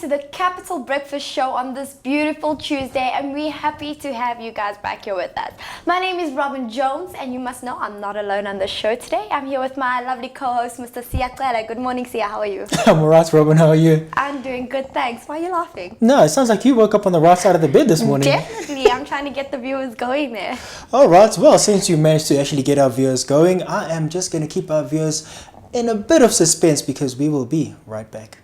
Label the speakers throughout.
Speaker 1: to the Capital Breakfast Show on this beautiful Tuesday, and we're happy to have you guys back here with us. My name is Robin Jones, and you must know I'm not alone on the show today. I'm here with my lovely co-host, Mr. Sia Clara. Good morning, Sia. How are you?
Speaker 2: I'm alright, Robin. How are you?
Speaker 1: I'm doing good, thanks. Why are you laughing?
Speaker 2: No, it sounds like you woke up on the right side of the bed this morning.
Speaker 1: Definitely. I'm trying to get the viewers going there.
Speaker 2: Alright, well, since you managed to actually get our viewers going, I am just going to keep our viewers in a bit of suspense because we will be right back.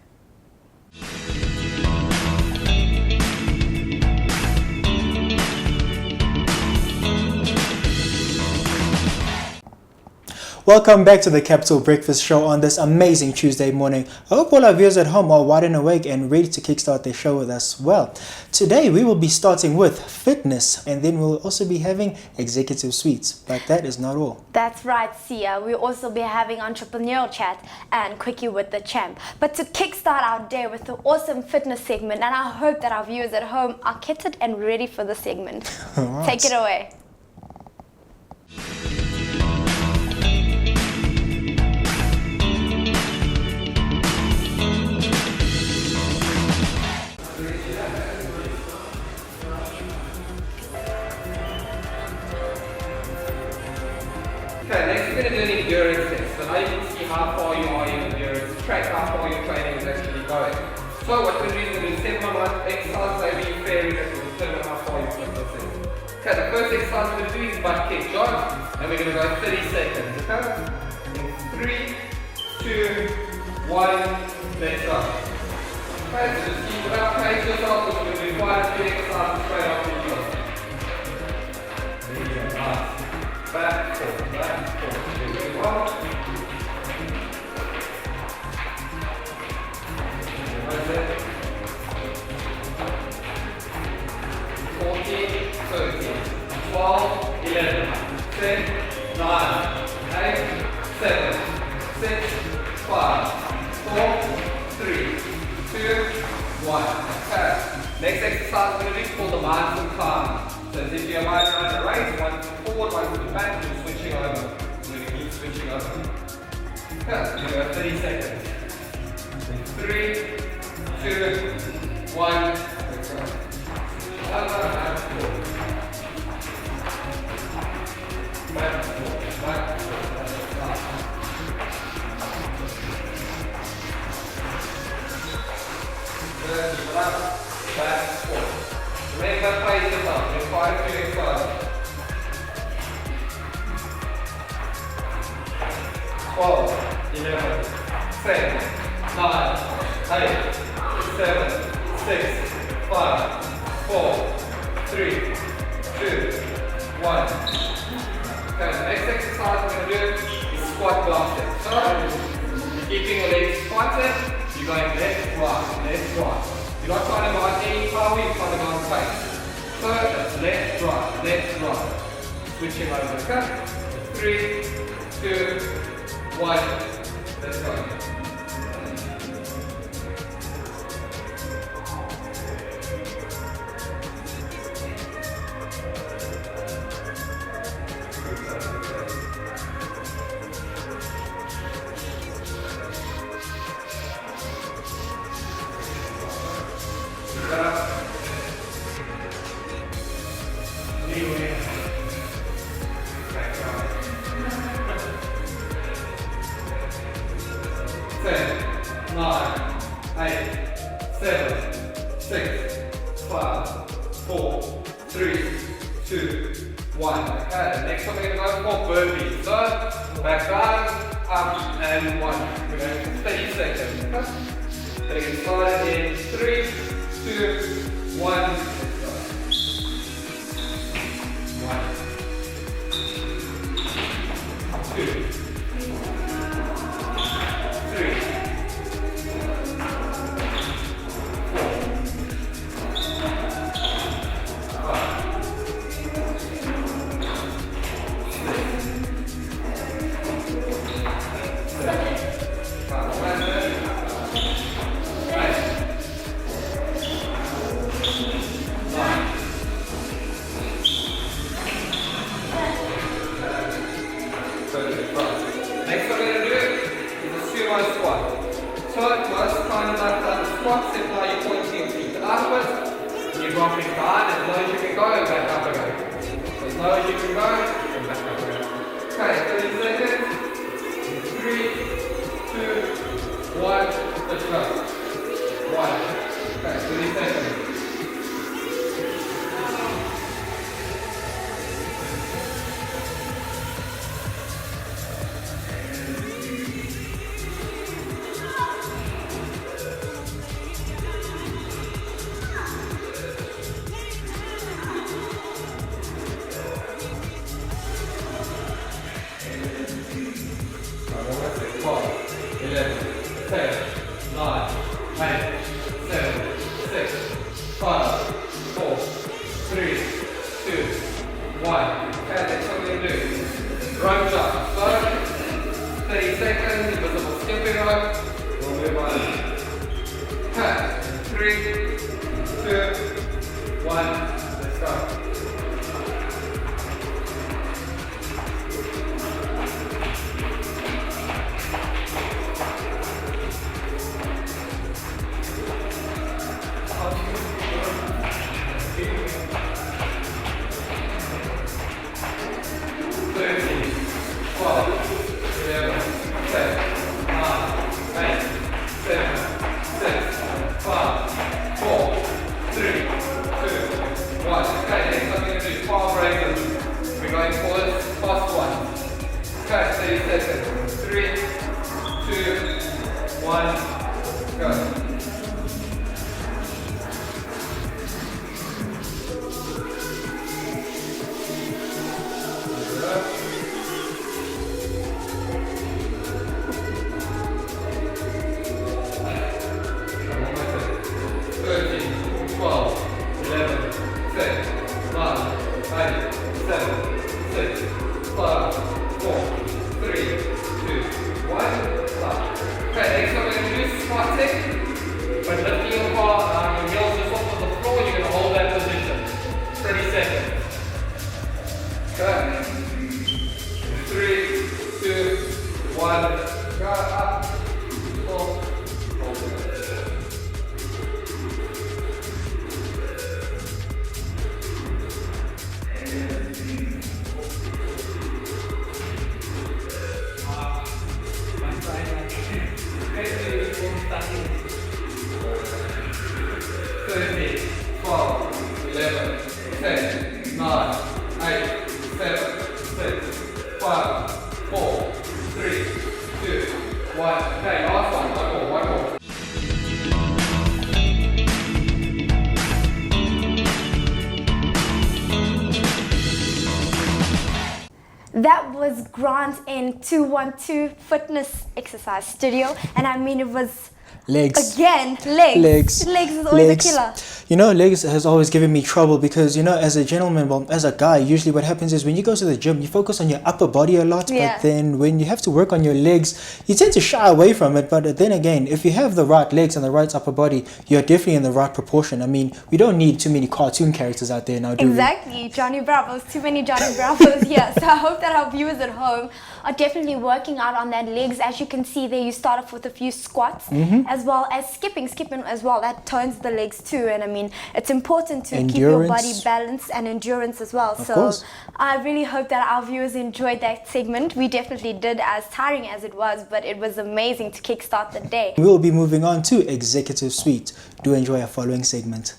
Speaker 2: Welcome back to the Capital Breakfast Show on this amazing Tuesday morning. I hope all our viewers at home are wide and awake and ready to kickstart their show with us. Well, today we will be starting with fitness, and then we'll also be having executive suites. But that is not all.
Speaker 1: That's right, Sia. We'll also be having entrepreneurial chat and quickie with the champ. But to kickstart our day with the awesome fitness segment, and I hope that our viewers at home are kitted and ready for the segment.
Speaker 2: Right.
Speaker 1: Take it away.
Speaker 3: Okay, next we're going to do an endurance test. So now you can see how far you are in endurance, track how far your training is actually going. So what we're doing is we're doing 7-month exercise, maybe fairly that will determine how far your fitness is. Okay, the first exercise we're going to do is butt kick jog, and we're going to go 30 seconds. Okay? In 3, 2, 1, let's go. Okay, so just keep it up, pace yourself, because we're going to do quite a few exercises straight after you go. There you go, nice. Back, forward, here we go. 14, 13, 12, 11, 10, 9, 8, 7, 6, 5, 4, 3, 2, 1. Okay. Next exercise we're going to do is called the mountain climb. So as if you're lying around a race, one forward, one to the back, you're switching over. We're going to keep switching over. Okay, we go 30 seconds. 3, 2, 1, let's go. Over and forward. Back, forward, back, forward. Good, keep it up, back, forward. Remember, pace yourself. You're 5 to exercise. 12, 11, 10, 9, 8, 7, 6, 5, 4, 3, 2, 1. Okay, the next exercise we're going to do is squat block set. So, you're keeping your legs squatted, you're going left, right. You're not trying to go on any power, you're trying to go on pace. So that's left, right. Switching over, okay? 3, 2, 1, let's go. dropping down as low as you can go and back up again. As low as you can go and back up again. Okay, 30 seconds. 3, 2, 1, let's go. 1. Okay, 30 seconds.
Speaker 1: That was Grant in 212 Fitness Exercise Studio, and I mean it was
Speaker 2: legs.
Speaker 1: Again, legs. Legs is always a killer.
Speaker 2: You know, legs has always given me trouble because, you know, as a gentleman, well, as a guy, usually what happens is when you go to the gym, you focus on your upper body a lot, but then when you have to work on your legs, you tend to shy away from it. But then again, if you have the right legs and the right upper body, you're definitely in the right proportion. I mean, we don't need too many cartoon characters out there now, do we?
Speaker 1: Exactly, Johnny Bravos, too many Johnny Bravos here. So I hope that our viewers at home are definitely working out on their legs. As you can see there, you start off with a few squats, as well as skipping as well. That tones the legs too, and I mean, it's important to keep your body balanced and endurance as well. So I really hope that our viewers enjoyed that segment. We definitely did, as tiring as it was, but it was amazing to kickstart the day.
Speaker 2: We will be moving on to Executive Suite. Do enjoy our following segment.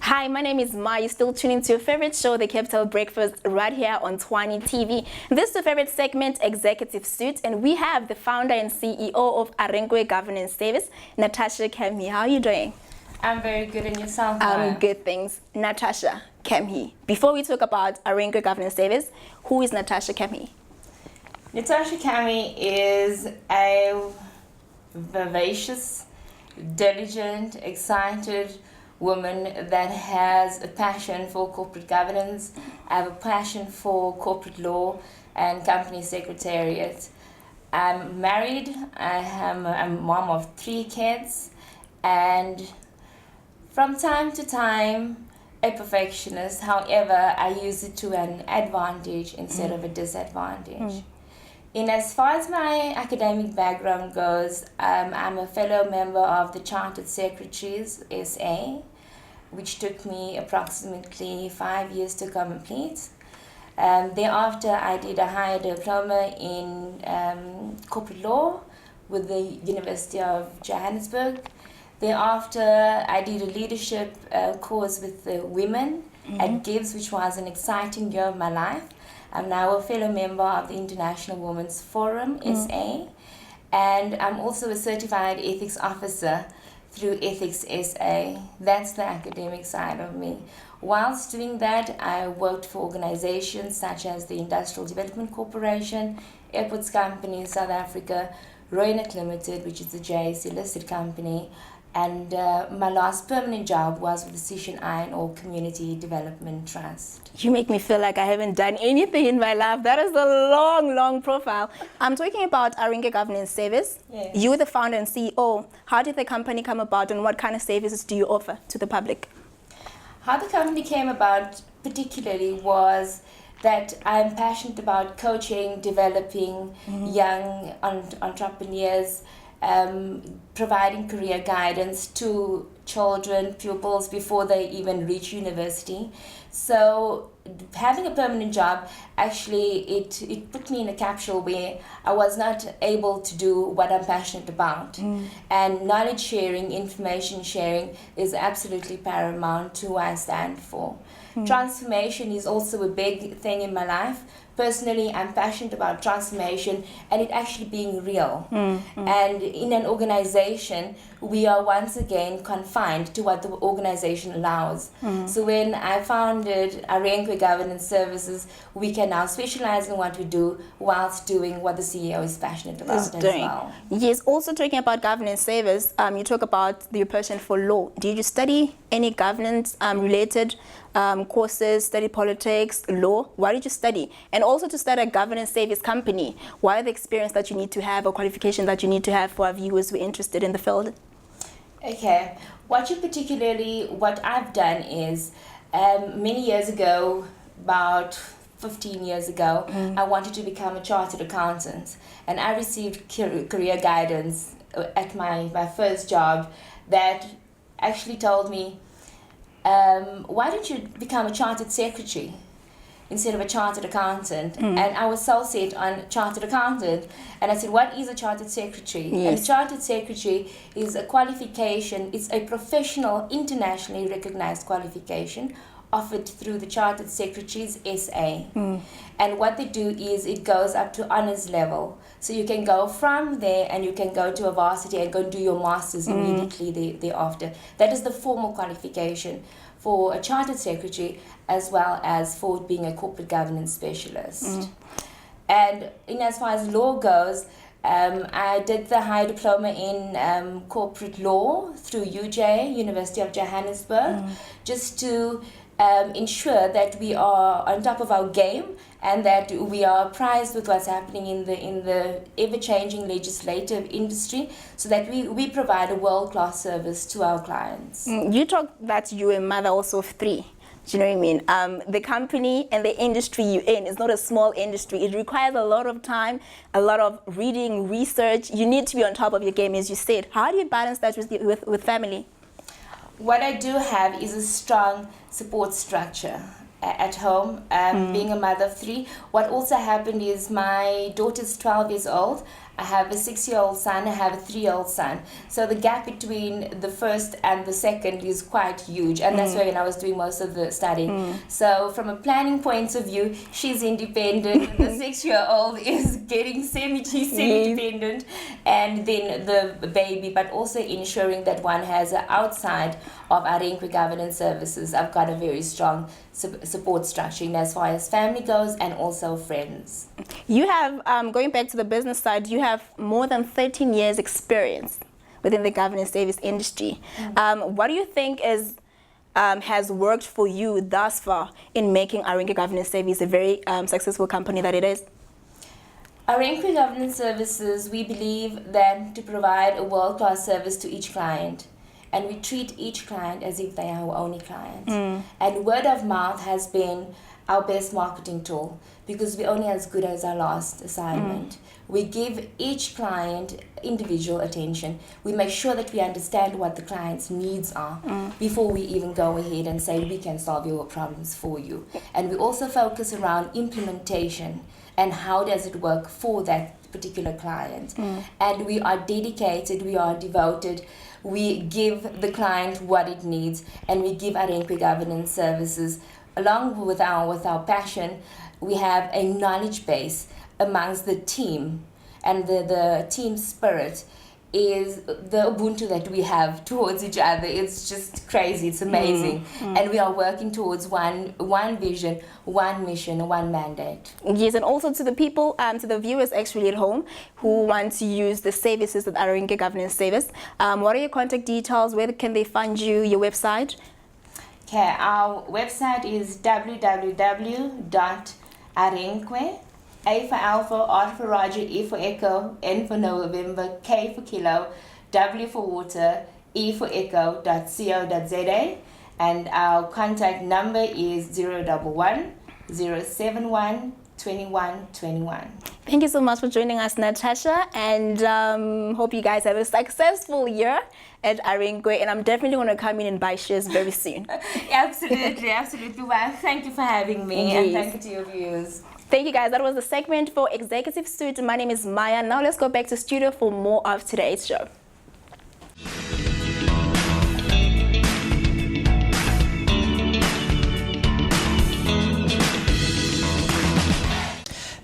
Speaker 4: Hi, my name is Ma. You're still tuning to your favorite show, The Capital Breakfast, right here on Twani TV. This is your favorite segment, Executive Suite, and we have the founder and CEO of Arenkwe Governance Service, Natasha Kemhi. How are you doing?
Speaker 5: I'm very good, and yourself?
Speaker 4: Good, thanks. Natasha Kemhi. Before we talk about Arenkwe Governance Service, who is Natasha Kemhi?
Speaker 5: Natasha Kemhi is a vivacious, diligent, excited woman that has a passion for corporate governance. I have a passion for corporate law and company secretariat. I'm married. I'm a mom of 3 kids, and from time to time a perfectionist. However, I use it to an advantage instead of a disadvantage. In as far as my academic background goes, I'm a fellow member of the Chartered Secretaries SA, which took me approximately 5 years to complete. Thereafter, I did a higher diploma in corporate law with the University of Johannesburg. Thereafter, I did a leadership course with the women at GIBS, which was an exciting year of my life. I'm now a fellow member of the International Women's Forum, SA, and I'm also a certified ethics officer through Ethics SA. That's the academic side of me. Whilst doing that, I worked for organizations such as the Industrial Development Corporation, Airports Company in South Africa, Roynet Limited, which is a JSE listed company, and my last permanent job was with the Sishan Iron Ore Community Development Trust.
Speaker 4: You make me feel like I haven't done anything in my life. That is a long, long profile. I'm talking about Arinke Governance Service.
Speaker 5: Yes.
Speaker 4: You're the founder and CEO. How did the company come about, and what kind of services do you offer to the public?
Speaker 5: How the company came about particularly was that I'm passionate about coaching, developing young entrepreneurs, providing career guidance to children, pupils before they even reach university. So having a permanent job, actually it put me in a capsule where I was not able to do what I'm passionate about. And knowledge sharing, information sharing is absolutely paramount to who I stand for. Transformation is also a big thing in my life. Personally, I'm passionate about transformation and it actually being real. And in an organization, we are once again confined to what the organization allows. So when I founded Arinke Governance Services, we can now specialize in what we do whilst doing what the CEO is passionate about as well.
Speaker 4: Yes, also talking about governance service, you talk about your passion for law. Did you study any governance related courses, study politics, law? Why did you study? And also to start a governance service company, what are the experience that you need to have or qualification that you need to have for our viewers who are interested in the field?
Speaker 5: Okay, what I've done is many years ago, about 15 years ago, I wanted to become a chartered accountant, and I received career guidance at my first job that actually told me, why don't you become a chartered secretary instead of a chartered accountant? And I was so set on chartered accountant, and I said, what is a chartered secretary?
Speaker 4: Yes.
Speaker 5: And a chartered secretary is a qualification, it's a professional, internationally recognized qualification offered through the Chartered Secretaries SA. And what they do is it goes up to honors level. So you can go from there and you can go to a varsity and go do your masters immediately thereafter. That is the formal qualification for a chartered secretary as well as for being a corporate governance specialist. And in as far as law goes, I did the high diploma in corporate law through UJ, University of Johannesburg, just to ensure that we are on top of our game and that we are apprised with what's happening in the ever-changing legislative industry, so that we provide a world-class service to our clients.
Speaker 4: You talk that you're a mother also of 3. Do you know what I mean? The company and the industry you're in is not a small industry. It requires a lot of time, a lot of reading, research. You need to be on top of your game, as you said. How do you balance that with family?
Speaker 5: What I do have is a strong support structure at home, being a mother of 3. What also happened is my daughter's 12 years old. I have a 6-year-old son, I have a 3-year-old son. So the gap between the first and the second is quite huge, and that's when I was doing most of the studying. So from a planning point of view, she's independent, the 6-year-old is getting semi-dependent, and then the baby, but also ensuring that one has outside of Arinke Governance Services, I've got a very strong support structure in as far as family goes and also friends.
Speaker 4: You have, going back to the business side, you have more than 13 years experience within the governance service industry. What do you think has worked for you thus far in making Arinke Governance Service a very successful company that it is?
Speaker 5: Arinke Governance Services, we believe that to provide a world-class service to each client, and we treat each client as if they are our only client. And word of mouth has been our best marketing tool, because we're only as good as our last assignment. We give each client individual attention. We make sure that we understand what the client's needs are before we even go ahead and say we can solve your problems for you. And we also focus around implementation and how does it work for that particular client. And we are dedicated, we are devoted. We give the client what it needs, and we give Arenkwe governance services along with our passion. We have a knowledge base amongst the team, and the team spirit is the Ubuntu that we have towards each other. It's just crazy, it's amazing. And we are working towards one vision, one mission, one mandate.
Speaker 4: Yes, and also to the people, to the viewers actually at home who want to use the services of Arenkwe Governance Service, what are your contact details? Where can they find you, your website?
Speaker 5: Okay, our website is www.arenkwe, A for Alpha, R for Roger, E for Echo, N for November, K for Kilo, W for Water, E for Echo.co.za, and our contact number is 011 071 2121.
Speaker 4: Thank you so much for joining us, Natasha, and hope you guys have a successful year at Arenkwe, and I'm definitely going to come in and buy shares very soon.
Speaker 5: Absolutely, absolutely. Well, thank you for having me, and thank you to your viewers.
Speaker 4: Thank you guys. That was the segment for Executive Suite. My name is Maya. Now let's go back to studio for more of today's show.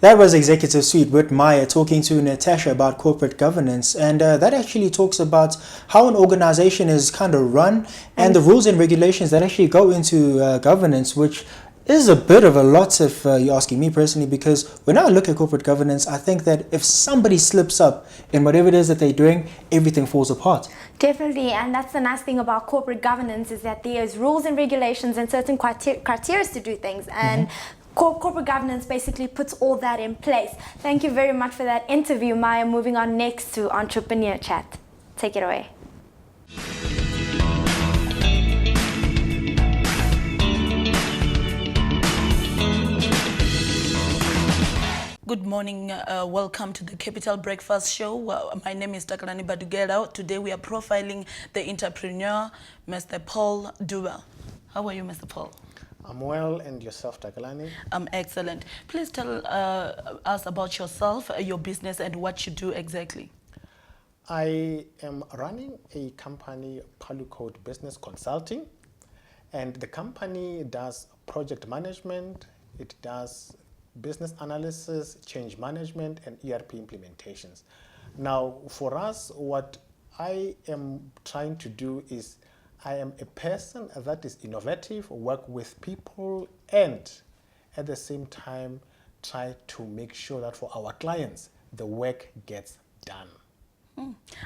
Speaker 2: That was Executive Suite with Maya talking to Natasha about corporate governance, and that actually talks about how an organization is kind of run and the rules and regulations that actually go into governance, which is a bit of a lot if you're asking me personally, because when I look at corporate governance, I think that if somebody slips up in whatever it is that they're doing, everything falls apart.
Speaker 1: Definitely, and that's the nice thing about corporate governance, is that there's rules and regulations and certain criteria to do things, and corporate governance basically puts all that in place. Thank you very much for that interview, Maya. Moving on next to Entrepreneur Chat. Take it away.
Speaker 6: Good morning, welcome to the Capital Breakfast Show. My name is Takalani Badugela. Today we are profiling the entrepreneur, Mr. Paul Duwell. How are you, Mr. Paul?
Speaker 7: I'm well, and yourself, Takalani?
Speaker 6: I'm excellent. Please tell us about yourself, your business, and what you do exactly.
Speaker 7: I am running a company, Code Business Consulting, and the company does project management, it does business analysis, change management, and ERP implementations. Now, for us, what I am trying to do is I am a person that is innovative, work with people, and at the same time try to make sure that for our clients, the work gets done.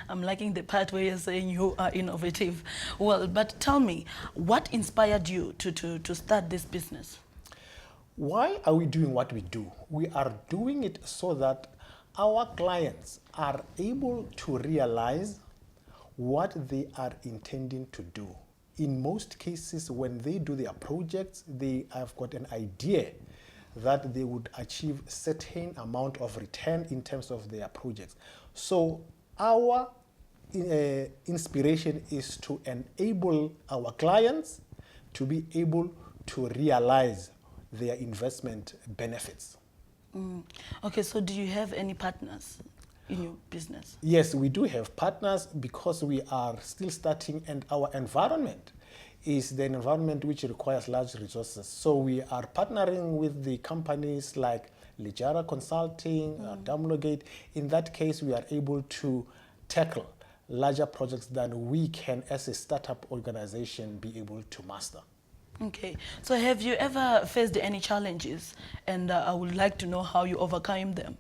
Speaker 6: I'm liking the part where you're saying you are innovative. Well, but tell me, what inspired you to start this business?
Speaker 7: Why are we doing what we do? We are doing it so that our clients are able to realize what they are intending to do. In most cases, when they do their projects, they have got an idea that they would achieve a certain amount of return in terms of their projects. So our inspiration is to enable our clients to be able to realize their investment benefits.
Speaker 6: Okay, so do you have any partners in your business?
Speaker 7: Yes, we do have partners because we are still starting, and our environment is the environment which requires large resources. So we are partnering with the companies like Lijara Consulting, Damlogate. In that case, we are able to tackle larger projects than we can, as a startup organization, be able to master.
Speaker 6: Okay, so have you ever faced any challenges? And I would like to know how you overcame them.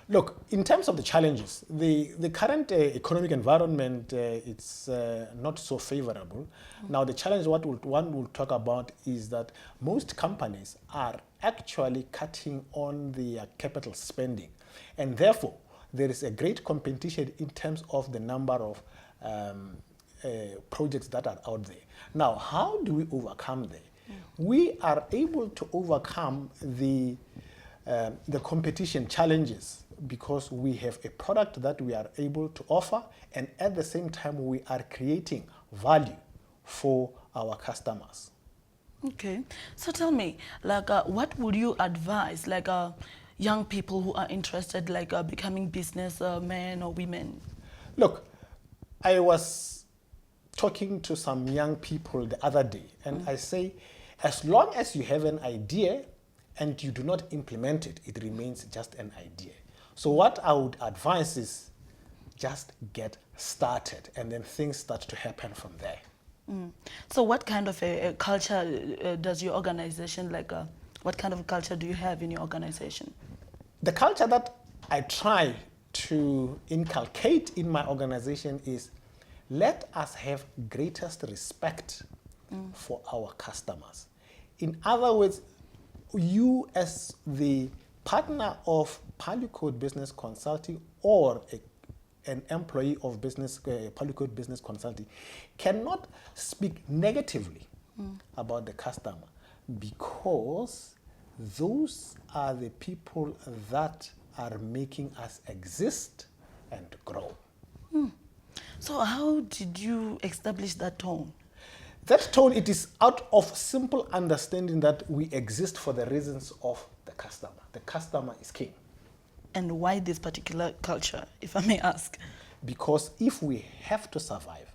Speaker 7: Look, in terms of the challenges, the current economic environment, it's not so favorable. Now, the challenge one will talk about is that most companies are actually cutting on their capital spending. And therefore, there is a great competition in terms of the number of projects that are out there. Now, how do we overcome there? we are able to overcome the competition challenges because we have a product that we are able to offer, and at the same time we are creating value for our customers.
Speaker 6: Okay, so tell me, like, what would you advise, like, young people who are interested, like, becoming businessmen or women?
Speaker 7: Look, I was talking to some young people the other day, and I say, as long as you have an idea and you do not implement it, it remains just an idea. So what I would advise is just get started, and then things start to happen from there.
Speaker 6: So what kind of a culture does your organization, like, what kind of culture do you have in your organization?
Speaker 7: The culture that I try to inculcate in my organization is, let us have greatest respect for our customers. In other words, you as the partner of Polycode Business Consulting or an employee of Polycode Business Consulting cannot speak negatively about the customer, because those are the people that are making us exist and grow.
Speaker 6: So how did you establish that tone?
Speaker 7: That tone, it is out of simple understanding that we exist for the reasons of the customer. The customer is king.
Speaker 6: And why this particular culture, if I may ask?
Speaker 7: Because if we have to survive,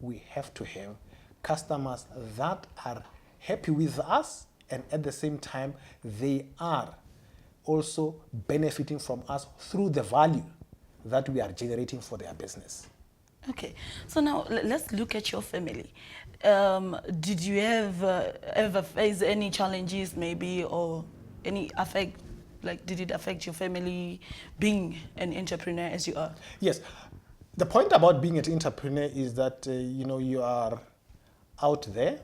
Speaker 7: we have to have customers that are happy with us, and at the same time, they are also benefiting from us through the value that we are generating for their business.
Speaker 6: Okay, so now let's look at your family. Did you ever face any challenges maybe, or any affect, like, did it affect your family being an entrepreneur as you are?
Speaker 7: Yes, the point about being an entrepreneur is that you are out there,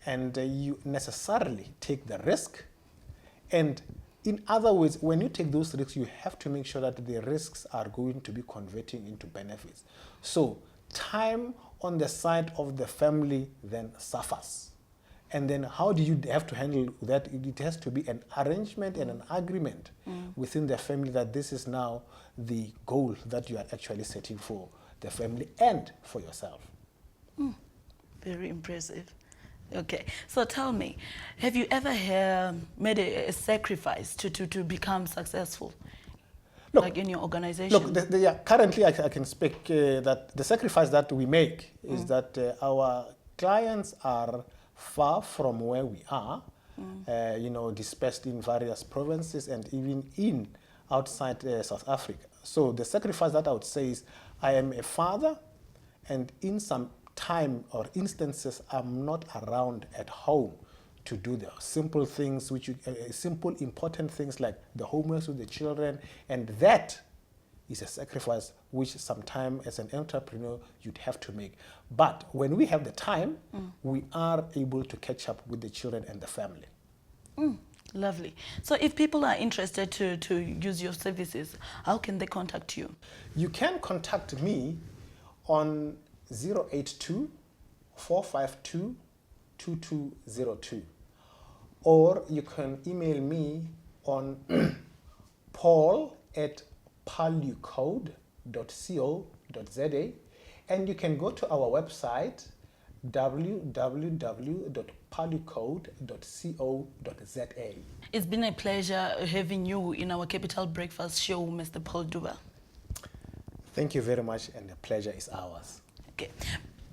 Speaker 7: and you necessarily take the risk. And in other words, when you take those risks, you have to make sure that the risks are going to be converting into benefits. So time on the side of the family then suffers. And then how do you have to handle that? It has to be an arrangement and an agreement within the family that this is now the goal that you are actually setting for the family and for yourself.
Speaker 6: Very impressive. Okay, so tell me, have you ever made a sacrifice to become successful?
Speaker 7: Look,
Speaker 6: like in your organization?
Speaker 7: Look, currently I can speak that the sacrifice that we make is that our clients are far from where we are, dispersed in various provinces and even outside South Africa. So the sacrifice that I would say is, I am a father, and in some time or instances I'm not around at home to do the simple things, simple important things like the homework with the children, and that is a sacrifice which sometime as an entrepreneur you'd have to make. But when we have the time, we are able to catch up with the children and the family.
Speaker 6: Lovely. So if people are interested to use your services, how can they contact you?
Speaker 7: You can contact me on 082 452 2202, or you can email me on paul@polycode.co.za, and you can go to our website www.polycode.co.za.
Speaker 6: It's been a pleasure having you in our Capital Breakfast show, Mr. Paul Duba.
Speaker 7: Thank you very much, and the pleasure is ours.
Speaker 6: Okay,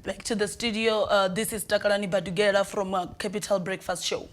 Speaker 6: back to the studio. This is Takalani Badugera from Capital Breakfast Show.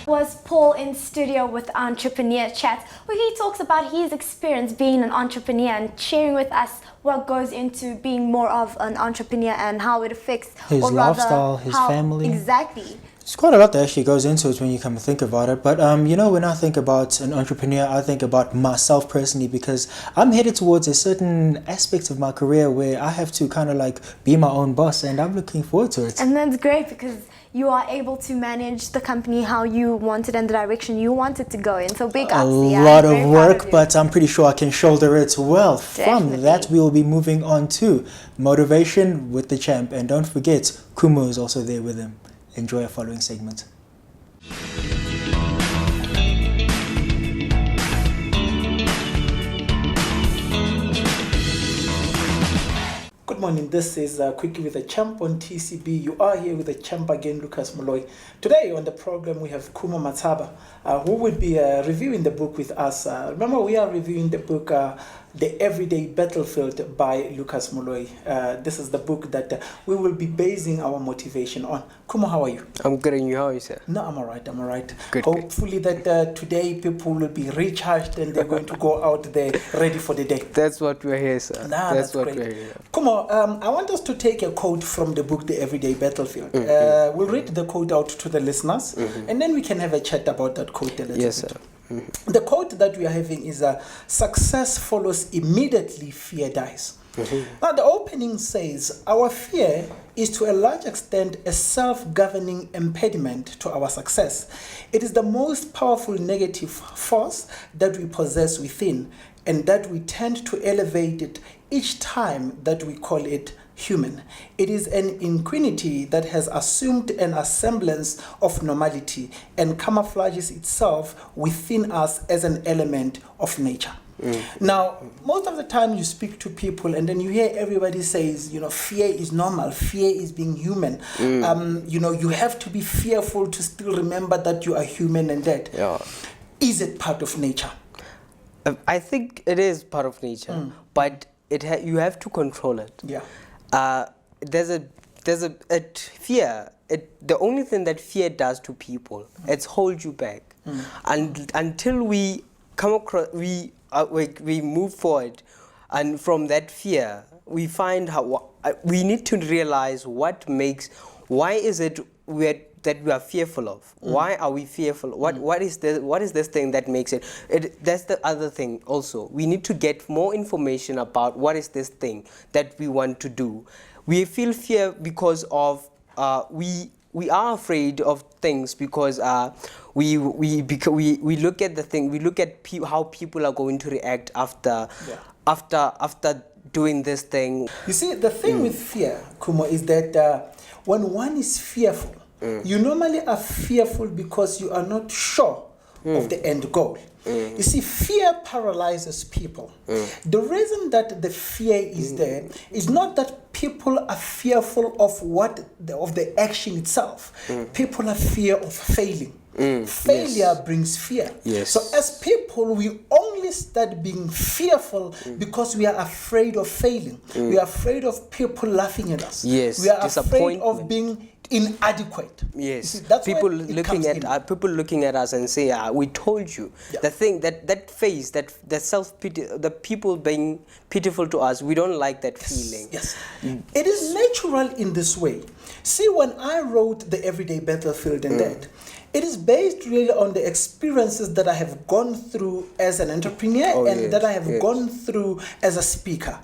Speaker 1: Was Paul in studio with Entrepreneur Chat, where he talks about his experience being an entrepreneur and sharing with us what goes into being more of an entrepreneur and how it affects
Speaker 2: his lifestyle, his family.
Speaker 1: Exactly.
Speaker 2: It's quite a lot that actually goes into it when you come to think about it. But, when I think about an entrepreneur, I think about myself personally, because I'm headed towards a certain aspect of my career where I have to kind of like be my own boss, and I'm looking forward to it.
Speaker 1: And that's great because you are able to manage the company how you want it and the direction you want it to go in. So big ups.
Speaker 2: A
Speaker 1: Yeah,
Speaker 2: lot
Speaker 1: I'm
Speaker 2: of
Speaker 1: very proud
Speaker 2: work,
Speaker 1: you.
Speaker 2: but I'm pretty sure I can shoulder it well.
Speaker 1: Definitely.
Speaker 2: From that, we will be moving on to motivation with the champ. And don't forget, Kumo is also there with him. Enjoy our following segment.
Speaker 8: Good morning, this is Quickie with the Champ on TCB. You are here with the Champ again, Lucas Molloy. Today on the program we have Kumo Mataba, who will be reviewing the book with us. Remember, we are reviewing the book The Everyday Battlefield by Lucas Molloy. This is the book that we will be basing our motivation on. Kumo, how are you?
Speaker 9: I'm good, and you? How are you, sir?
Speaker 8: No, I'm alright,
Speaker 9: Good,
Speaker 8: Hopefully that today people will be recharged and they're going to go out there ready for the day.
Speaker 9: That's what we're here, sir.
Speaker 8: That's
Speaker 9: what
Speaker 8: great.
Speaker 9: we're here.
Speaker 8: Kumo, I want us to take a quote from the book The Everyday Battlefield. We'll read the quote out to the listeners, and then we can have a chat about that quote a little bit.
Speaker 9: Yes, sir.
Speaker 8: The quote that we are having is success follows immediately, fear dies. Now the opening says, our fear is to a large extent a self-governing impediment to our success. It is the most powerful negative force that we possess within, and that we tend to elevate it each time that we call it human. It is an inquinity that has assumed an semblance of normality and camouflages itself within us as an element of nature. Now, most of the time you speak to people and then you hear everybody says, fear is normal, fear is being human. You have to be fearful to still remember that you are human and dead.
Speaker 9: Yeah.
Speaker 8: Is it part of nature?
Speaker 9: I think it is part of nature, but you have to control it.
Speaker 8: Yeah.
Speaker 9: There's a fear. The only thing that fear does to people, it's hold you back, and until we come across, we move forward, and from that fear, we find how we need to realize why is it that we are fearful of? Why are we fearful? What is this thing that makes it? That's the other thing also. We need to get more information about what is this thing that we want to do. We feel fear because of we are afraid of things because we look at the thing, we look at how people are going to react after doing this thing.
Speaker 8: You see, the thing with fear, Kumo, is that when one is fearful, you normally are fearful because you are not sure of the end goal. You see, fear paralyzes people. The reason that the fear is there is not that people are fearful of the action itself. People are fear of failing. Failure brings fear.
Speaker 9: Yes.
Speaker 8: So as people, we only start being fearful because we are afraid of failing. We are afraid of people laughing at us.
Speaker 9: Yes.
Speaker 8: We are afraid of being inadequate.
Speaker 9: Yes.
Speaker 8: See, that's
Speaker 9: people
Speaker 8: where it
Speaker 9: looking
Speaker 8: comes
Speaker 9: at people looking at us and say, "We told you."
Speaker 8: Yeah.
Speaker 9: The thing that phase, that self-pity, the people being pitiful to us, we don't like that feeling.
Speaker 8: Yes. It is natural in this way. See, when I wrote The Everyday Battlefield and that, it is based really on the experiences that I have gone through as an entrepreneur that I have gone through as a speaker.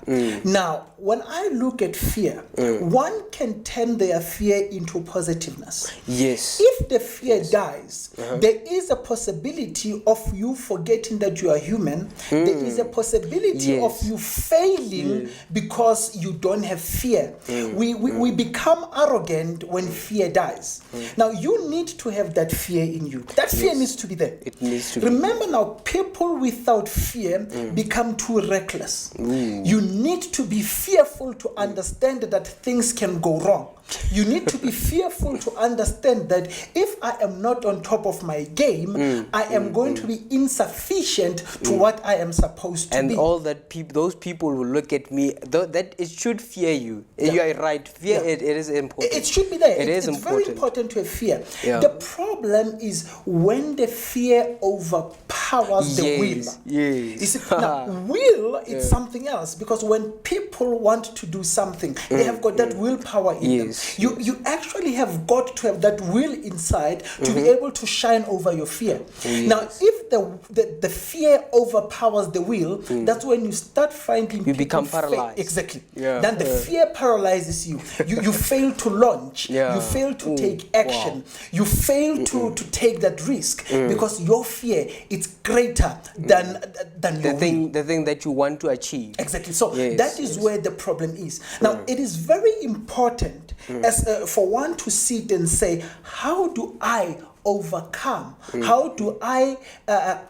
Speaker 8: Now, when I look at fear, one can turn their fear into positiveness.
Speaker 9: Yes.
Speaker 8: If the fear dies, there is a possibility of you forgetting that you are human. There is a possibility of you failing because you don't have fear. We become arrogant when fear dies. Now, you need to have that fear in you. That fear needs to be there.
Speaker 9: It needs to be.
Speaker 8: Remember now, people without fear become too reckless. You need to be fearful to understand that things can go wrong. You need to be fearful to understand that if I am not on top of my game, I am going to be insufficient to what I am supposed to be.
Speaker 9: And all that those people will look at me, that it should fear you. You are right. Fear, it is important.
Speaker 8: It should be there.
Speaker 9: It's
Speaker 8: important. Very important to have fear.
Speaker 9: Yeah.
Speaker 8: The problem is when the fear overpowers the will.
Speaker 9: Yes.
Speaker 8: You see, now, will is something else, because when people want to do something, they have got that willpower in them.
Speaker 9: Yes.
Speaker 8: You actually have got to have that will inside to be able to shine over your fear.
Speaker 9: Yes.
Speaker 8: Now, if the fear overpowers the will, that's when you start finding
Speaker 9: You
Speaker 8: people
Speaker 9: become paralyzed.
Speaker 8: Exactly.
Speaker 9: Yeah.
Speaker 8: Then the fear paralyzes you. You fail to launch.
Speaker 9: Yeah.
Speaker 8: You fail to
Speaker 9: Ooh,
Speaker 8: take action.
Speaker 9: wow.
Speaker 8: You fail to take that risk because your fear is greater than your will.
Speaker 9: The thing that you want to achieve.
Speaker 8: Exactly. So
Speaker 9: Yes,
Speaker 8: that is where the problem is. Now, it is very important as for one to sit and say, how do I overcome? How do I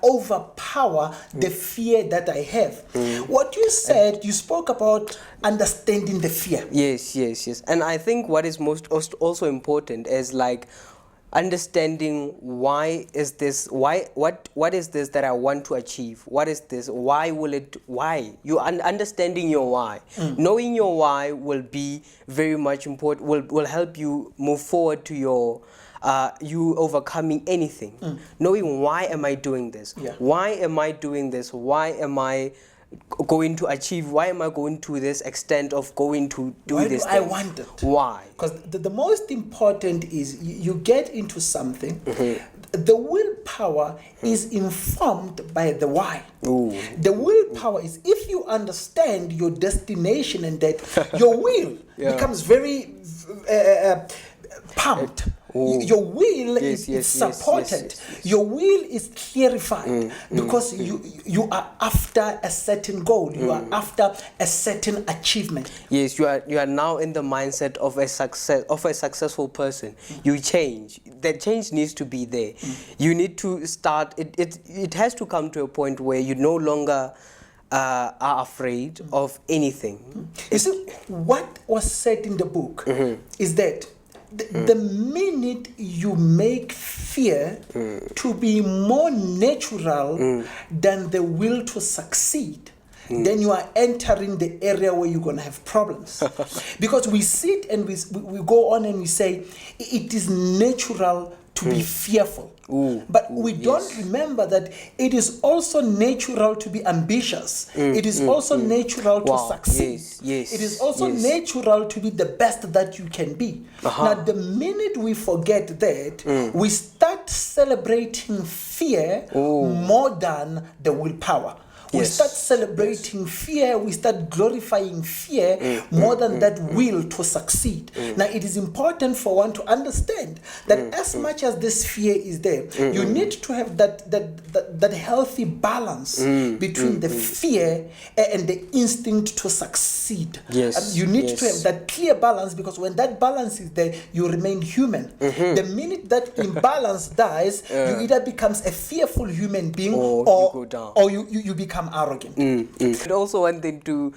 Speaker 8: overpower the fear that I have? What you said, you spoke about understanding the fear.
Speaker 9: Yes. And I think what is most also important is like understanding what is this that I want to achieve, what is this, why you understanding your why. Knowing your why will be very much important, will help you move forward to your you overcoming anything. Knowing why am I doing this, why am I doing this, why am I going to achieve, why am I going to this extent of going to do
Speaker 8: Why
Speaker 9: this
Speaker 8: do
Speaker 9: thing?
Speaker 8: I want it?
Speaker 9: Why?
Speaker 8: Because the most important is you get into something. The willpower is informed by the why.
Speaker 9: Ooh.
Speaker 8: The willpower is if you understand your destination and that your will becomes very pumped. Your will is supported. Your will is clarified because you are after a certain goal. You are after a certain achievement.
Speaker 9: Yes, you are now in the mindset of a successful person. You change. That change needs to be there. You need to start. It has to come to a point where you no longer are afraid of anything.
Speaker 8: You see, what was said in the book is that the minute you make fear to be more natural than the will to succeed, then you are entering the area where you're going to have problems. Because we sit and we go on and we say, it is natural to be fearful. But we don't remember that it is also natural to be ambitious. It is also natural to succeed.
Speaker 9: Yes.
Speaker 8: It is also natural to be the best that you can be. Now, the minute we forget that, we start celebrating fear more than the willpower. We start celebrating fear, we start glorifying fear more than that will to succeed. Now, it is important for one to understand that as much as this fear is there, you need to have that healthy balance between the fear and the instinct to succeed. You need to have that clear balance, because when that balance is there, you remain human. The minute that imbalance dies, you either becomes a fearful human being or
Speaker 9: you go down.
Speaker 8: Or you become arrogant.
Speaker 9: And also one thing to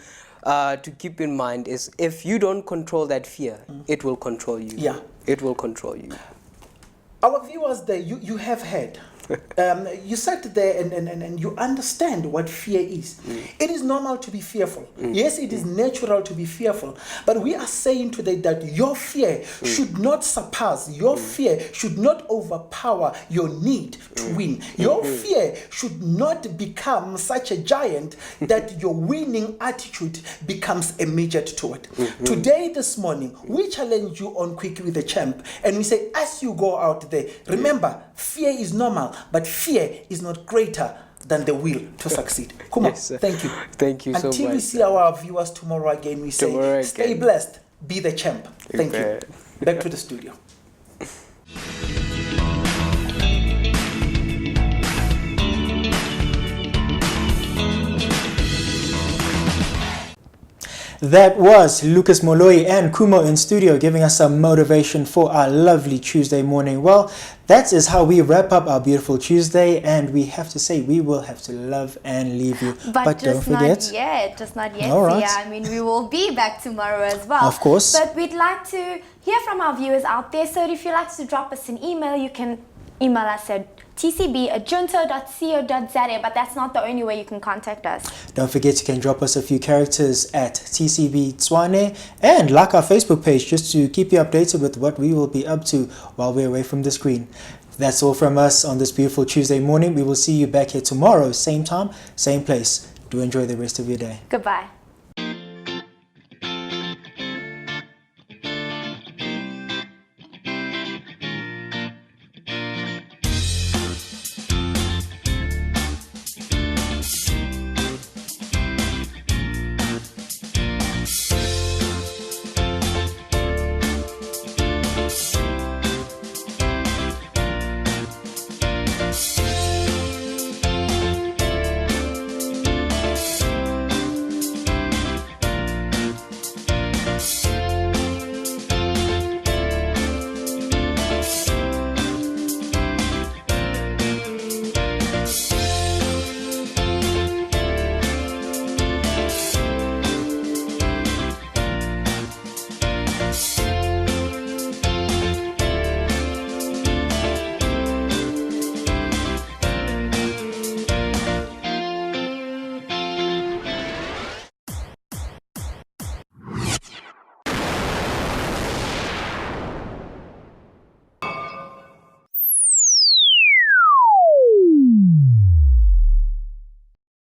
Speaker 9: keep in mind is if you don't control that fear, it will control you.
Speaker 8: Yeah.
Speaker 9: It will control you.
Speaker 8: Our viewers there, you have heard. You sat there and you understand what fear is. It is normal to be fearful. Yes, it is natural to be fearful. But we are saying today that your fear should not surpass, your fear should not overpower your need to win. Your fear should not become such a giant that your winning attitude becomes a midget to it. Today, this morning, we challenge you on Quick with the Champ, and we say, as you go out there, remember, fear is normal, but fear is not greater than the will to succeed. Kuma, thank you.
Speaker 9: Thank you so much.
Speaker 8: Until we see our viewers tomorrow again, we say, stay blessed, be the champ. Thank you. Back to the studio.
Speaker 2: That was Lucas Moloi and Kumo in studio giving us some motivation for our lovely Tuesday morning. Well, that is how we wrap up our beautiful Tuesday, and we have to say we will have to love and leave you. But don't forget.
Speaker 1: Just not yet.
Speaker 2: All right.
Speaker 1: Yeah, I mean, we will be back tomorrow as well.
Speaker 2: Of course.
Speaker 1: But we'd like to hear from our viewers out there. So if you'd like to drop us an email, you can email us at tcb@junto.co.za, but that's not the only way you can contact us.
Speaker 2: Don't forget you can drop us a few characters at TCB Tswane and like our Facebook page just to keep you updated with what we will be up to while we're away from the screen. That's all from us on this beautiful Tuesday morning. We will see you back here tomorrow, same time, same place. Do enjoy the rest of your day.
Speaker 1: Goodbye.